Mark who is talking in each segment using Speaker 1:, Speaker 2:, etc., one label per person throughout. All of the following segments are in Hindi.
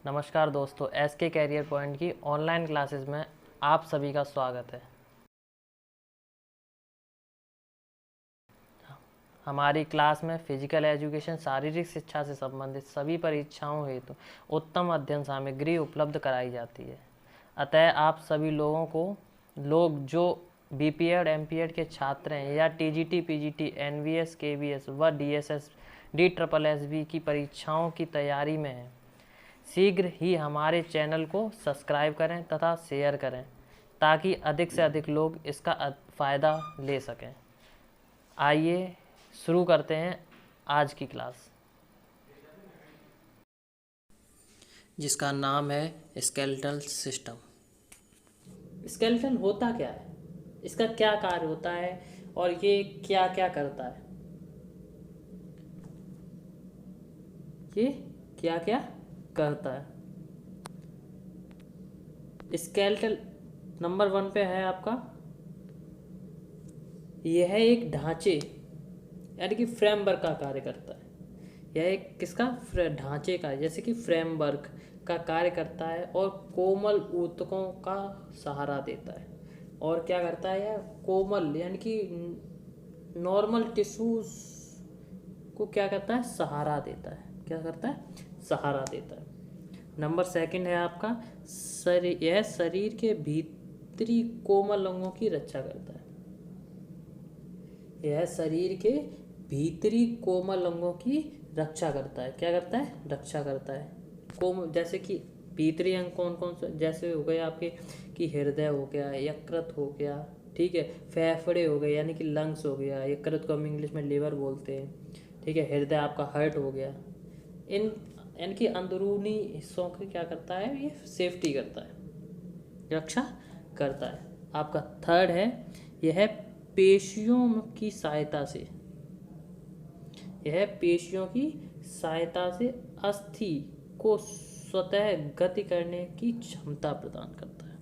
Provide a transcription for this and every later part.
Speaker 1: नमस्कार दोस्तों, एसके कैरियर पॉइंट की ऑनलाइन क्लासेस में आप सभी का स्वागत है। हमारी क्लास में फिजिकल एजुकेशन, शारीरिक शिक्षा से संबंधित सभी परीक्षाओं हेतु उत्तम अध्ययन सामग्री उपलब्ध कराई जाती है। अतः आप सभी लोग जो बीपीएड एमपीएड के छात्र हैं या टीजीटी पीजीटी एनवीएस केवीएस व डीएसएस डीएसएसबी की परीक्षाओं की तैयारी में हैं, शीघ्र ही हमारे चैनल को सब्सक्राइब करें तथा शेयर करें ताकि अधिक से अधिक लोग इसका फ़ायदा ले सकें। आइए शुरू करते हैं आज की क्लास, जिसका नाम है स्केलेटल सिस्टम। स्केलेटन होता क्या है, इसका क्या कार्य होता है और ये क्या क्या करता है। ये क्या क्या करता है। स्केलेटल नंबर 1 पे है आपका, यह एक ढांचे यानी कि फ्रेमवर्क का कार्य करता है। यह एक किसका ढांचे का, जैसे कि फ्रेमवर्क का कार्य करता है और कोमल ऊतकों का सहारा देता है। और क्या करता है, यह कोमल यानी कि नॉर्मल टिश्यूज को क्या करता है, सहारा देता है। क्या करता है, सहारा देता है। नंबर 2 है आपका यह शरीर के भीतरी कोमल अंगों की रक्षा करता है। यह शरीर के भीतरी कोमल अंगों की रक्षा करता है। क्या करता है, रक्षा करता है। जैसे कि भीतरी अंग कौन कौन से, जैसे हो गए आपके कि हृदय हो गया, यकृत हो गया, ठीक है, फेफड़े हो गए यानी कि लंग्स हो गया, यकृत को हम इंग्लिश में लिवर बोलते हैं, ठीक है, हृदय आपका हार्ट हो गया। इन इनकी अंदरूनी हिस्सों की क्या करता है, ये सेफ्टी करता है, रक्षा करता है। आपका 3 है, यह पेशियों की सहायता से, यह पेशियों की सहायता से अस्थि को स्वतः गति करने की क्षमता प्रदान करता है।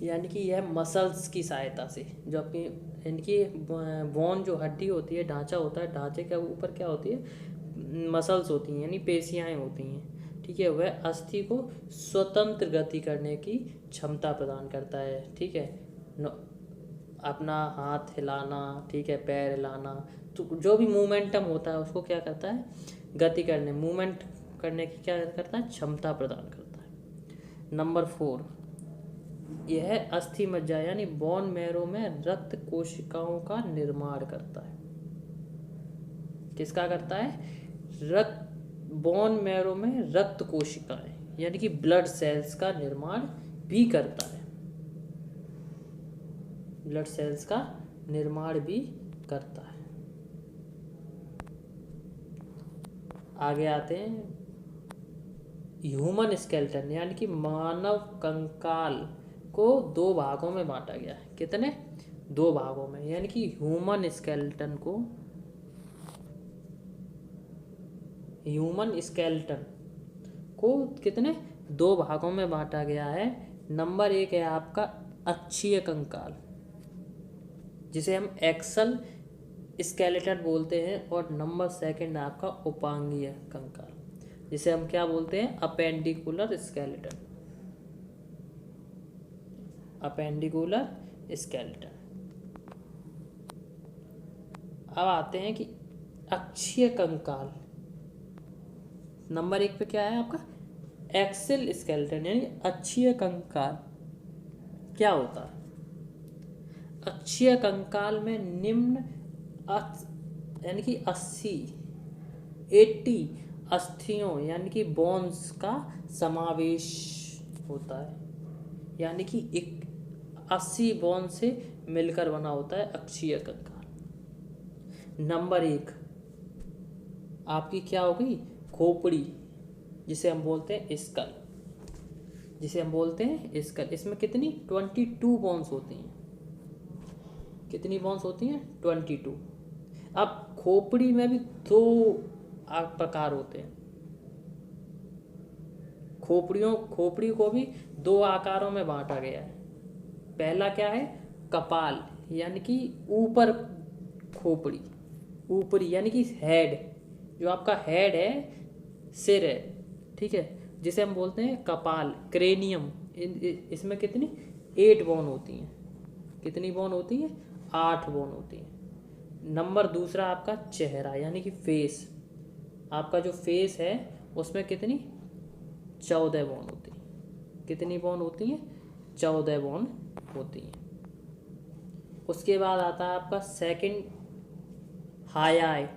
Speaker 1: यानी कि यह मसल्स की सहायता से, जो अपनी इनकी बोन जो हड्डी होती है, ढांचा होता है, ढांचे के ऊपर क्या होती है, मसल्स होती हैं यानी पेशियाएं होती हैं, ठीक है, वह अस्थि को स्वतंत्र गति करने की क्षमता प्रदान करता है। ठीक है, अपना हाथ हिलाना, ठीक है, पैर हिलाना, तो जो भी मूवमेंटम होता है उसको क्या करता है, गति करने, मूवमेंट करने की क्या करता है, क्षमता प्रदान करता है। नंबर 4, यह अस्थि मज्जा यानी बोन मैरो में रक्त कोशिकाओं का निर्माण करता है। किसका करता है, रक्त बोन मैरो में रक्त कोशिकाएं यानी कि ब्लड सेल्स का निर्माण भी करता है। ब्लड सेल्स का निर्माण भी करता है। आगे आते हैं, ह्यूमन स्केलेटन यानी कि मानव कंकाल को 2 भागों में बांटा गया है। कितने, 2 भागों में, यानी कि ह्यूमन स्केलेटन को कितने, 2 भागों में बांटा गया है। नंबर 1 है आपका अक्षीय कंकाल, जिसे हम एक्सल स्केलेटन बोलते हैं, और नंबर 2 है आपका उपांगीय कंकाल, जिसे हम क्या बोलते हैं, अपेंडिकुलर स्केलेटन। Appendicular skeleton. अब आते हैं कि अक्षीय कंकाल, नंबर 1 पे क्या है आपका, एक्सल स्केलेटन यानी अक्षीय कंकाल। क्या होता है, अक्षीय कंकाल में निम्न यानी कि 80 अस्थियों यानी कि बोन्स का समावेश होता है। यानी कि 80 बोन से मिलकर बना होता है अक्षीय कंकाल। नंबर 1 आपकी क्या होगी, खोपड़ी, जिसे हम बोलते हैं स्कल, इसमें कितनी 22 बोन्स होती हैं। कितनी बोन्स होती हैं, 22। अब खोपड़ी में भी 2 प्रकार होते हैं। खोपड़ी को भी 2 आकारों में बांटा गया है। पहला क्या है, कपाल यानी कि ऊपर खोपड़ी, ऊपरी यानी कि हेड, जो आपका हेड है, सिर है, ठीक है, जिसे हम बोलते हैं कपाल, क्रेनियम। इसमें कितनी 8 बोन होती हैं। कितनी बोन होती हैं? 8 बोन होती हैं। नंबर दूसरा आपका चेहरा यानी कि फेस। आपका जो फेस है उसमें कितनी 14 बोन होती हैं। कितनी बोन होती हैं? 14 बोन होती हैं। उसके बाद आता है आपका सेकंड हायाइड।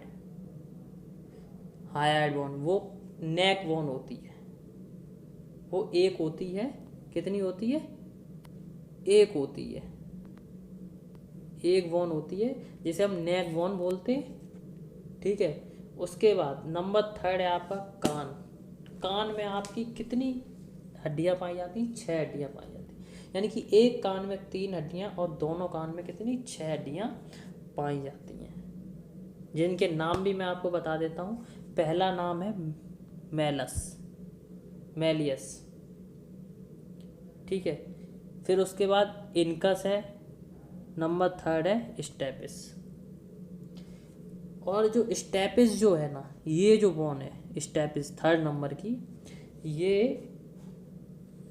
Speaker 1: हायाइड बोन वो नेक बोन होती है। वो एक होती है। कितनी होती है? एक होती है। एक बोन होती है जिसे हम नेक बोन बोलते हैं। ठीक है, उसके बाद नंबर थर्ड है आपका कान। कान में आपकी कितनी हड्डियां पाई जाती हैं? 6 हड्डियां पाई जाती हैं। यानी कि एक कान में 3 हड्डियां और दोनों कान में कितनी 6 हड्डियां पाई जाती हैं, जिनके नाम भी मैं आपको बता देता हूँ। पहला नाम है मैलियस। ठीक है, फिर उसके बाद इनकस है। नंबर थर्ड है स्टेपिस। और जो स्टेपिस जो है ना, ये जो बोन है स्टेपिस थर्ड नंबर की, ये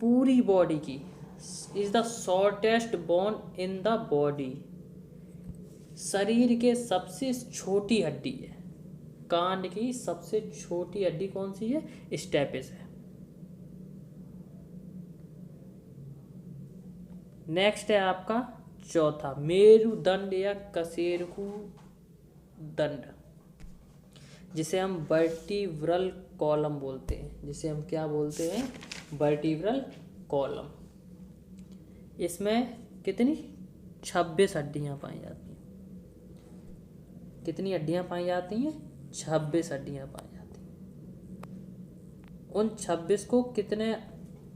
Speaker 1: पूरी बॉडी की is the shortest bone in the body. शरीर के सबसे छोटी हड्डी है। कान की सबसे छोटी हड्डी कौन सी है? स्टेपिस है। नेक्स्ट है आपका चौथा मेरुदंड या कशेरुकी दंड, जिसे हम वर्टिब्रल कॉलम बोलते हैं। जिसे हम क्या बोलते हैं? Vertebral column. इसमें कितनी 26 हड्डियां पाई जाती हैं। कितनी हड्डियां पाई जाती हैं? 26 हड्डियां पाई जाती हैं। उन 26 को कितने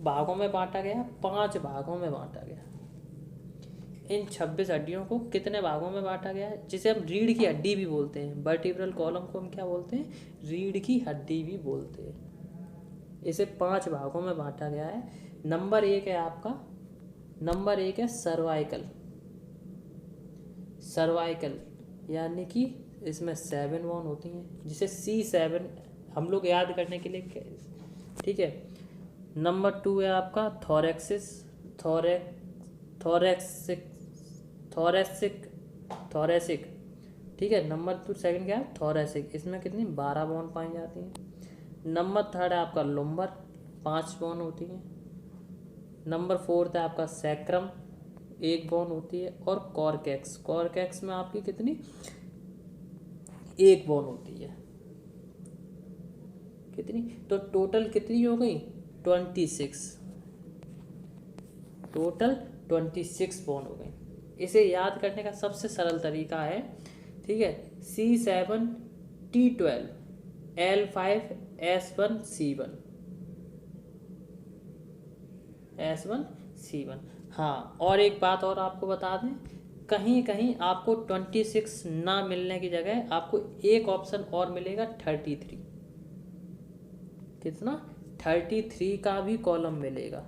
Speaker 1: भागों में बांटा गया? 5 भागों में बांटा गया। इन 26 हड्डियों को कितने भागों में बांटा गया है? जिसे हम रीढ़ की हड्डी भी बोलते हैं। वर्टिब्रल कॉलम को हम क्या बोलते हैं? रीढ़ की हड्डी भी बोलते हैं। इसे 5 भागों में बांटा गया है। नंबर 1 है आपका, नंबर 1 है सर्वाइकल। सर्वाइकल यानी कि इसमें 7 बोन होती हैं, जिसे C7 हम लोग याद करने के लिए। ठीक है, नंबर 2 है आपका थोरेसिक। ठीक है, नंबर 2 सेकंड क्या है? थोरेसिक। इसमें कितनी 12 बोन पाई जाती हैं। नंबर थर्ड है आपका लुम्बर, 5 बोन होती हैं। नंबर 4 है आपका सैक्रम, 1 बोन होती है। और कॉर्केक्स में आपकी कितनी 1 बोन होती है। कितनी? तो टोटल कितनी हो गई? 26। टोटल 26 बोन हो गई। इसे याद करने का सबसे सरल तरीका है, ठीक है, C7 T12 L5 S1 C1। हाँ, और एक बात और आपको बता दें, कहीं कहीं आपको 26 ना मिलने की जगह आपको एक ऑप्शन और मिलेगा 33। कितना? 33 का भी कॉलम मिलेगा।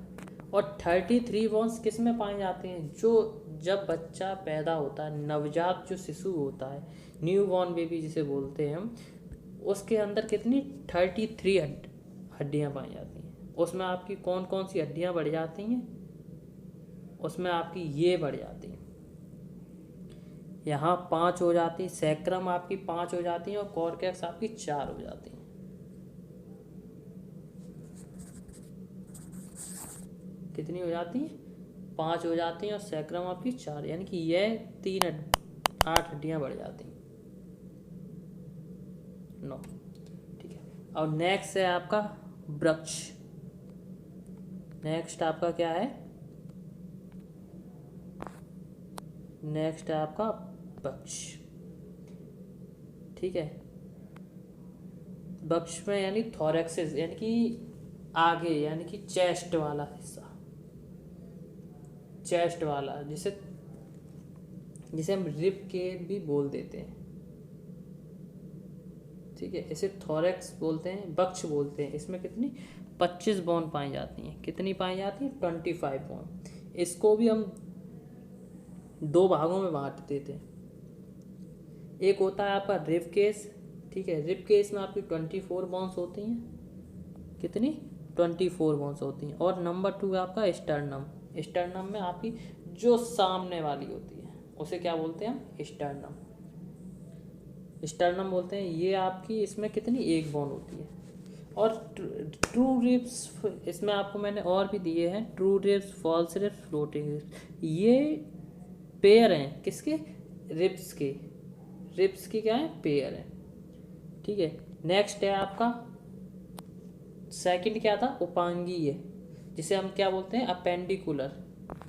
Speaker 1: और 33 बोन्स किस में पाए जाते हैं? जो जब बच्चा पैदा होता है, नवजात जो शिशु होता है, न्यू बॉर्न बेबी जिसे बोलते हैं हम, उसके अंदर कितनी 33 हड्डियाँ पाई जाती हैं। उसमें आपकी कौन कौन सी हड्डियाँ बढ़ जाती हैं? उसमें आपकी ये बढ़ जाती हैं, यहाँ 5 हो जाती, सैक्रम आपकी 5 हो जाती हैं और कॉर्केक्स आपकी 4 हो जाती हैं। कितनी हो जाती हैं? 5 हो जाती हैं और सैक्रम आपकी 4, यानी कि यह 8 हड्डियाँ बढ़ जाती हैं। 9। ठीक है, और नेक्स्ट है आपका वृक्ष। नेक्स्ट आपका क्या है? नेक्स्ट है आपका वृक्ष। ठीक है, वृक्ष में यानी थोरैक्सिस यानी कि आगे, यानी कि चेस्ट वाला हिस्सा, चेस्ट वाला, जिसे हम रिब के भी बोल देते हैं। ठीक है, इसे थोरैक्स बोलते हैं, वक्ष बोलते हैं। इसमें कितनी 25 बोन पाई जाती हैं। कितनी पाई जाती हैं? 25 बोन। इसको भी हम 2 भागों में बांट देते हैं। एक होता है आपका रिब केस। ठीक है, रिब केस में आपकी 24 बोन्स होती हैं। कितनी 24 बोन्स होती हैं। और नंबर 2 है आपका स्टर्नम। स्टर्नम में आपकी जो सामने वाली होती है उसे क्या बोलते हैं हम, स्टर्नम। स्टर्नम बोलते हैं। ये आपकी इसमें कितनी, एक बोन होती है। और ट्रू रिब्स, इसमें आपको मैंने और भी दिए हैं, true ribs, false ribs, floating ribs. ये पेयर हैं किसके, रिब्स के। रिब्स की क्या है, पेयर है। ठीक है। नेक्स्ट है आपका सेकंड क्या था, उपांगीय, जिसे हम क्या बोलते हैं, अपेंडिकुलर।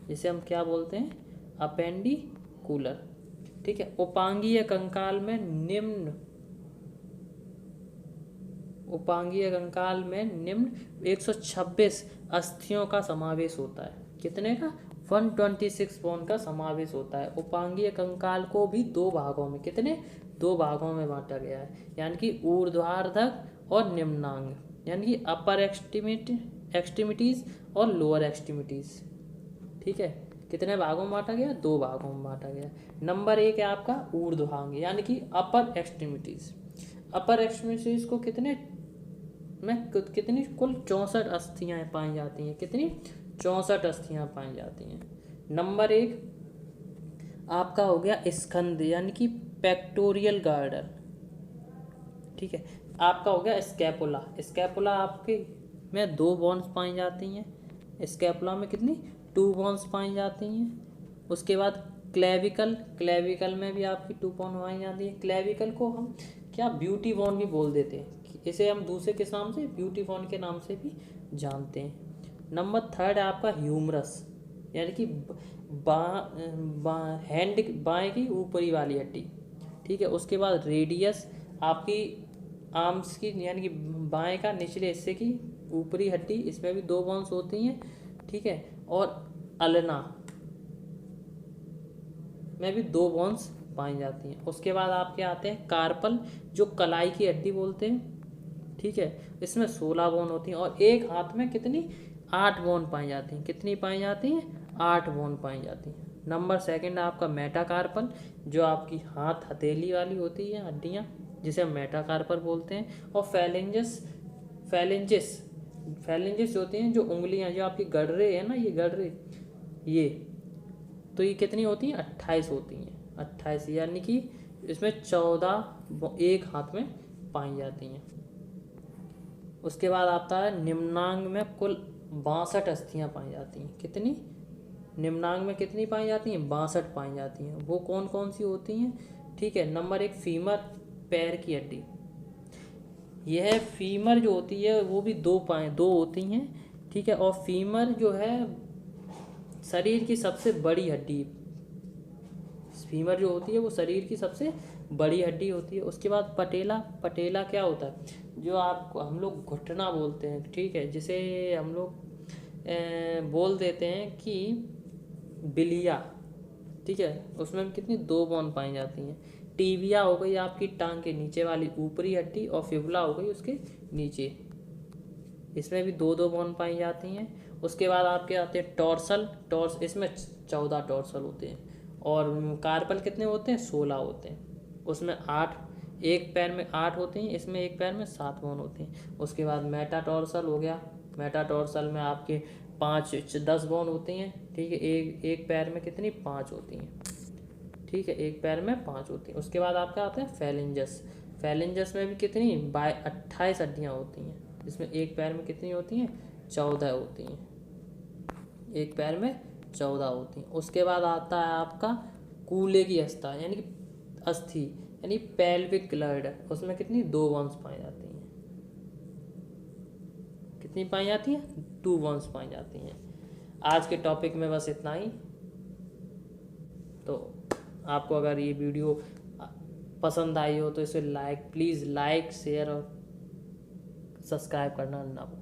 Speaker 1: जिसे हम क्या बोलते हैं, अपेंडिकुलर। ठीक है। उपांगीय कंकाल में निम्न, उपांगीय कंकाल में निम्न 126 अस्थियों का समावेश होता है। कितने का, 126 बोन का समावेश होता है। उपांगीय कंकाल को भी दो भागों में, कितने, दो भागों में बांटा गया है, यानी कि ऊर्ध्वाधर और निम्नांग, यानी कि अपर एक्सट्रीमिटीज और लोअर एक्सट्रीमिटीज। ठीक है। कितने भागों में बांटा गया, दो भागों में बांटा गया। नंबर 1 है आपका ऊर्ध्वांग, यानी कि अपर एक्सट्रीमिटीज। अपर एक्सट्रीमिटीज को कितने में कितनी कुल 64 अस्थियां पाई जाती हैं। कितनी, 64 अस्थियां पाई जाती हैं। नंबर 1 आपका हो गया स्कंद, यानी कि पेक्टोरियल गार्डर। ठीक है। आपका हो गया स्कैपुला। स्कैपुला आपके में 2 बोन्स पाई जाती हैं। स्कैपुला में कितनी, 2 बोन्स पाई जाती हैं। उसके बाद क्लेविकल, क्लेविकल में भी आपकी 2 बोन पाई जाती है। क्लेविकल को हम क्या, ब्यूटी बोन भी बोल देते हैं। इसे हम दूसरे किस नाम से, ब्यूटी बोन के नाम से भी जानते हैं। नंबर 3 है आपका ह्यूमरस, यानी कि हैंड बाएं की ऊपरी वाली हड्डी। ठीक है। उसके बाद रेडियस, आपकी आर्म्स की, यानी कि बाएं का निचले हिस्से की ऊपरी हड्डी, इसमें भी 2 बोन्स होती हैं। ठीक है। और अल्ना में भी 2 बोन्स पाई जाती हैं। उसके बाद आपके आते हैं कार्पल, जो कलाई की हड्डी बोलते हैं। ठीक है। इसमें 16 बोन होती हैं। और एक हाथ में कितनी, 8 बोन पाई जाती हैं। कितनी पाई जाती हैं, 8 बोन पाई जाती हैं। नंबर 2 आपका मेटाकार्पल, जो आपकी हाथ हथेली वाली होती है हड्डियाँ, जिसे हम मेटाकार्पल बोलते हैं। और फैलेंजेस, फैलेंजेस फैलेंजेस होती हैं जो उंगलियां, जो आपकी गडरे है ना, ये गडरे, ये तो ये कितनी होती हैं, 28 होती हैं। 28, यानी कि इसमें 14 एक हाथ में पाई जाती हैं। उसके बाद आता है निम्नांग में कुल 62 अस्थियां पाई जाती हैं। कितनी, निम्नांग में कितनी पाई जाती हैं, 62 पाई जाती हैं। वो कौन कौन सी होती हैं। ठीक है। नंबर 1 फीमर, पैर की हड्डी। यह फीमर जो होती है वो भी दो होती हैं। ठीक है। और फीमर जो है शरीर की सबसे बड़ी हड्डी, फीमर जो होती है वो शरीर की सबसे बड़ी हड्डी होती है। उसके बाद पटेला, पटेला क्या होता है, जो आप हम लोग घुटना बोलते हैं। ठीक है। जिसे हम लोग बोल देते हैं कि बिलिया। ठीक है। उसमें कितनी, 2 बोन पाई जाती हैं। टीबिया हो गई आपकी टांग के नीचे वाली ऊपरी हड्डी, और फिबुला हो गई उसके नीचे, इसमें भी 2 बोन पाई जाती हैं। उसके बाद आपके आते हैं टॉर्सल, इसमें 14 टॉर्सल होते हैं। और कार्पल कितने होते हैं, 16 होते हैं। उसमें 8, एक पैर में 8 होते हैं, इसमें एक पैर में 7 बोन होते हैं। उसके बाद मेटाटॉर्सल हो गया। मेटाटॉर्सल में आपके 10 बोन होती हैं। ठीक है। एक पैर में कितनी, 5 होती हैं। ठीक है। एक पैर में 5 होती हैं। उसके बाद आपका आता है फैलेंजस। फैलेंजस में भी कितनी, 28 हड्डियाँ होती हैं, जिसमें एक पैर में कितनी होती हैं, 14 होती हैं। एक पैर में 14 होती हैं। उसके बाद आता है आपका कूले की अस्थि, यानी कि अस्थि, यानी पेल्विक ग्लैंड। उसमें कितनी, 2 बोन्स पाई जाती हैं। कितनी पाई जाती हैं, 2 बोन्स पाई जाती हैं। आज के टॉपिक में बस इतना ही। तो आपको अगर ये वीडियो पसंद आई हो तो इसे प्लीज़ लाइक, शेयर और सब्सक्राइब करना ना भूलें।